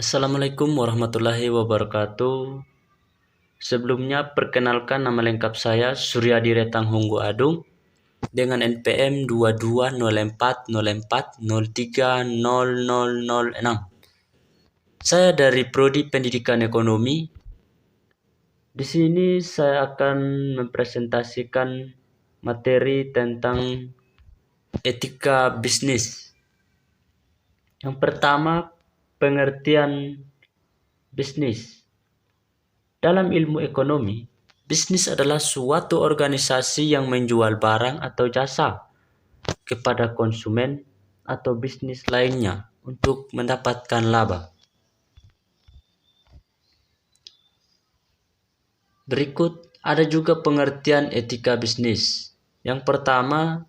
Assalamualaikum warahmatullahi wabarakatuh. Sebelumnya perkenalkan nama lengkap saya Suryadi Retang Honggo Adung dengan NPM 220404030006. Saya dari Prodi Pendidikan Ekonomi. Di sini saya akan mempresentasikan materi tentang etika bisnis. Yang pertama, pengertian bisnis. Dalam ilmu ekonomi, bisnis adalah suatu organisasi yang menjual barang atau jasa kepada konsumen atau bisnis lainnya untuk mendapatkan laba. Berikut ada juga pengertian etika bisnis. Yang pertama,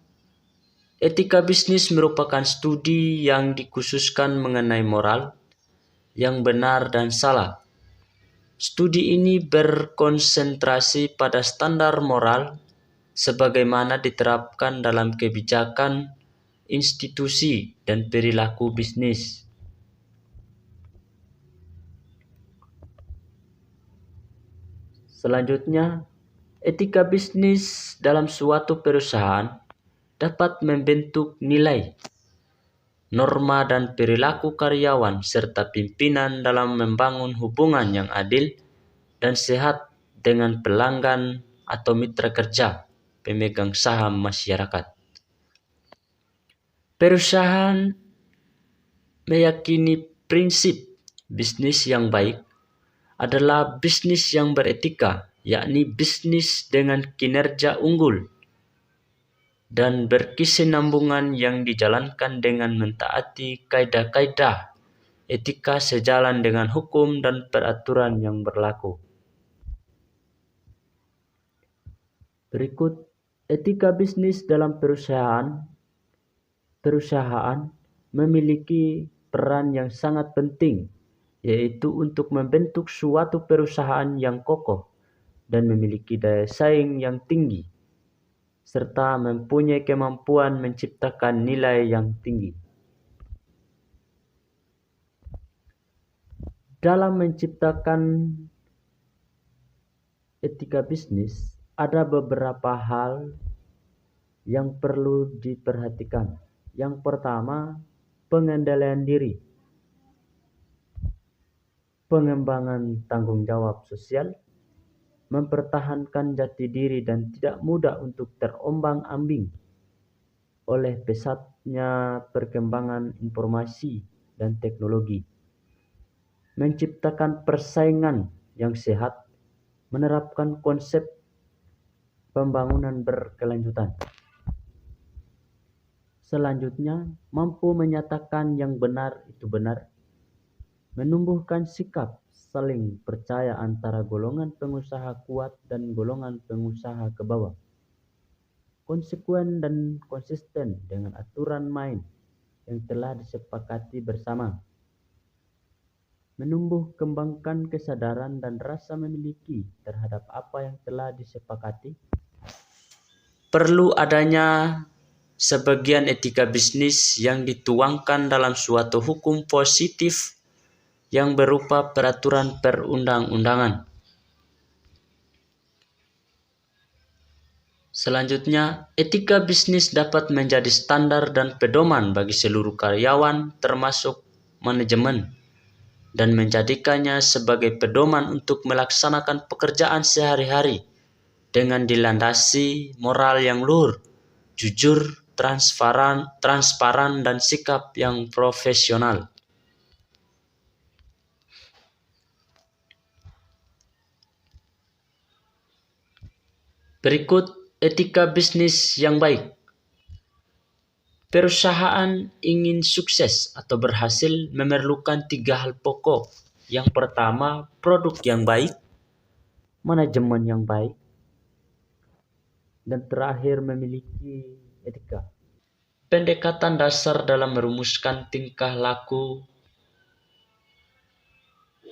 etika bisnis merupakan studi yang dikhususkan mengenai moral, yang benar dan salah. Studi ini berkonsentrasi pada standar moral sebagaimana diterapkan dalam kebijakan, institusi, dan perilaku bisnis. Selanjutnya, etika bisnis dalam suatu perusahaan dapat membentuk nilai, norma dan perilaku karyawan serta pimpinan dalam membangun hubungan yang adil dan sehat dengan pelanggan atau mitra kerja, pemegang saham masyarakat. Perusahaan meyakini prinsip bisnis yang baik adalah bisnis yang beretika, yakni bisnis dengan kinerja unggul dan berkesinambungan yang dijalankan dengan mentaati kaidah-kaidah etika sejalan dengan hukum dan peraturan yang berlaku. Berikut etika bisnis dalam perusahaan memiliki peran yang sangat penting, yaitu untuk membentuk suatu perusahaan yang kokoh dan memiliki daya saing yang tinggi, serta mempunyai kemampuan menciptakan nilai yang tinggi. Dalam menciptakan etika bisnis, ada beberapa hal yang perlu diperhatikan. Yang pertama, pengendalian diri, pengembangan tanggung jawab sosial, mempertahankan jati diri dan tidak mudah untuk terombang-ambing oleh pesatnya perkembangan informasi dan teknologi, menciptakan persaingan yang sehat, menerapkan konsep pembangunan berkelanjutan. Selanjutnya, mampu menyatakan yang benar itu benar, menumbuhkan sikap saling percaya antara golongan pengusaha kuat dan golongan pengusaha ke bawah, konsekuen dan konsisten dengan aturan main yang telah disepakati bersama, menumbuh kembangkan kesadaran dan rasa memiliki terhadap apa yang telah disepakati. Perlu adanya sebagian etika bisnis yang dituangkan dalam suatu hukum positif yang berupa peraturan perundang-undangan. Selanjutnya, etika bisnis dapat menjadi standar dan pedoman bagi seluruh karyawan termasuk manajemen dan menjadikannya sebagai pedoman untuk melaksanakan pekerjaan sehari-hari dengan dilandasi moral yang luhur, jujur, transparan dan sikap yang profesional. Berikut etika bisnis yang baik. Perusahaan ingin sukses atau berhasil memerlukan 3 hal pokok. Yang pertama, produk yang baik, manajemen yang baik, dan terakhir memiliki etika. Pendekatan dasar dalam merumuskan tingkah laku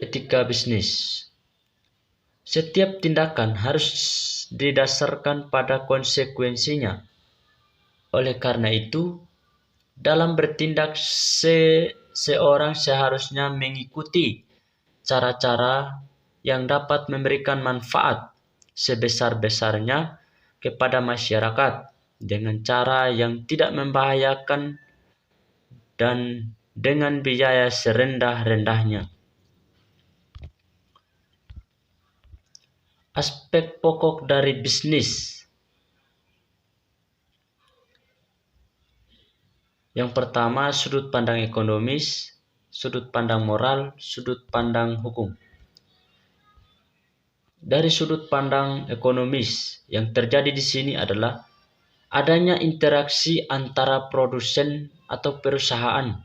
etika bisnis. Setiap tindakan harus didasarkan pada konsekuensinya. Oleh karena itu, dalam bertindak seorang seharusnya mengikuti cara-cara yang dapat memberikan manfaat sebesar-besarnya kepada masyarakat dengan cara yang tidak membahayakan dan dengan biaya serendah-rendahnya. Aspek pokok dari bisnis. Yang pertama, sudut pandang ekonomis, sudut pandang moral, sudut pandang hukum. Dari sudut pandang ekonomis, yang terjadi di sini adalah adanya interaksi antara produsen atau perusahaan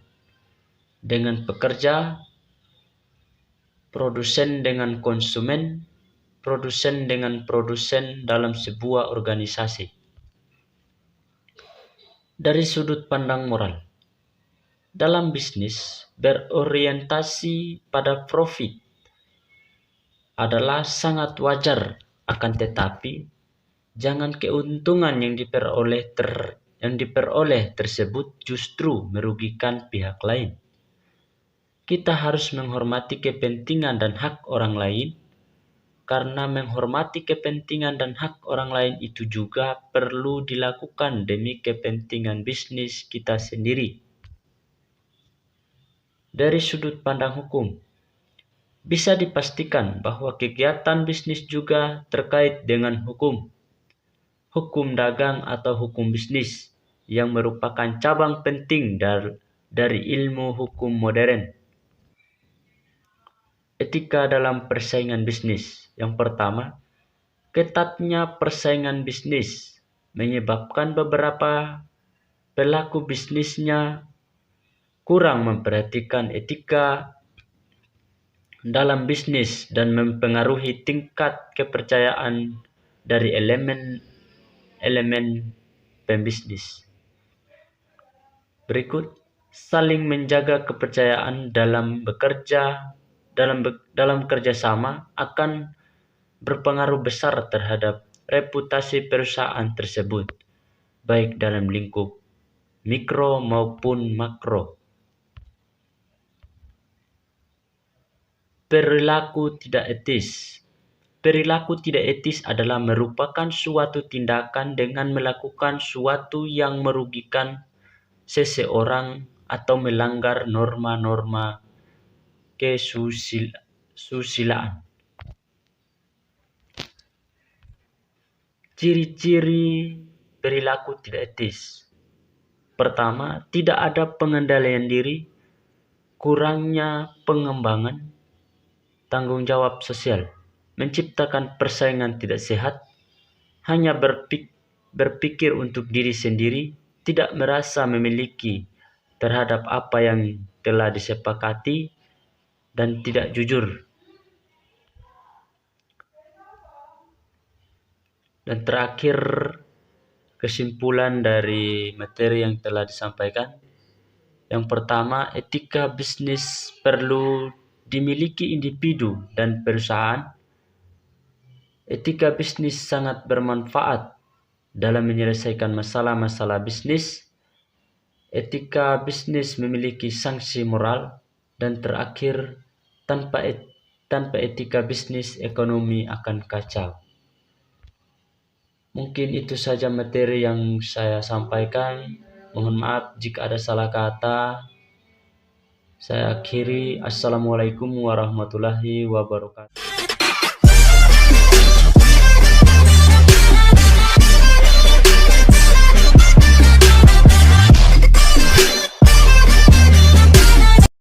dengan pekerja, produsen dengan konsumen, produsen dengan produsen dalam sebuah organisasi. Dari sudut pandang moral, dalam bisnis berorientasi pada profit adalah sangat wajar, akan tetapi jangan keuntungan yang diperoleh tersebut justru merugikan pihak lain. Kita harus menghormati kepentingan dan hak orang lain, karena menghormati kepentingan dan hak orang lain itu juga perlu dilakukan demi kepentingan bisnis kita sendiri. Dari sudut pandang hukum, bisa dipastikan bahwa kegiatan bisnis juga terkait dengan hukum. Hukum dagang atau hukum bisnis yang merupakan cabang penting dari ilmu hukum modern. Etika dalam persaingan bisnis. Yang pertama, ketatnya persaingan bisnis menyebabkan beberapa pelaku bisnisnya kurang memperhatikan etika dalam bisnis dan mempengaruhi tingkat kepercayaan dari elemen pembisnis. Berikut, saling menjaga kepercayaan dalam kerjasama akan berpengaruh besar terhadap reputasi perusahaan tersebut, baik dalam lingkup mikro maupun makro. Perilaku tidak etis. Perilaku tidak etis adalah merupakan suatu tindakan dengan melakukan suatu yang merugikan seseorang atau melanggar norma-norma kesusilaan. Ciri-ciri perilaku tidak etis. Pertama, tidak ada pengendalian diri, kurangnya pengembangan, tanggung jawab sosial, menciptakan persaingan tidak sehat, hanya berpikir untuk diri sendiri, tidak merasa memiliki terhadap apa yang telah disepakati, dan tidak jujur. Dan terakhir, kesimpulan dari materi yang telah disampaikan. Yang pertama, etika bisnis perlu dimiliki individu dan perusahaan. Etika bisnis sangat bermanfaat dalam menyelesaikan masalah-masalah bisnis. Etika bisnis memiliki sanksi moral. Dan terakhir, tanpa etika bisnis, ekonomi akan kacau. Mungkin itu saja materi yang saya sampaikan. Mohon maaf jika ada salah kata. Saya akhiri. Assalamualaikum warahmatullahi wabarakatuh.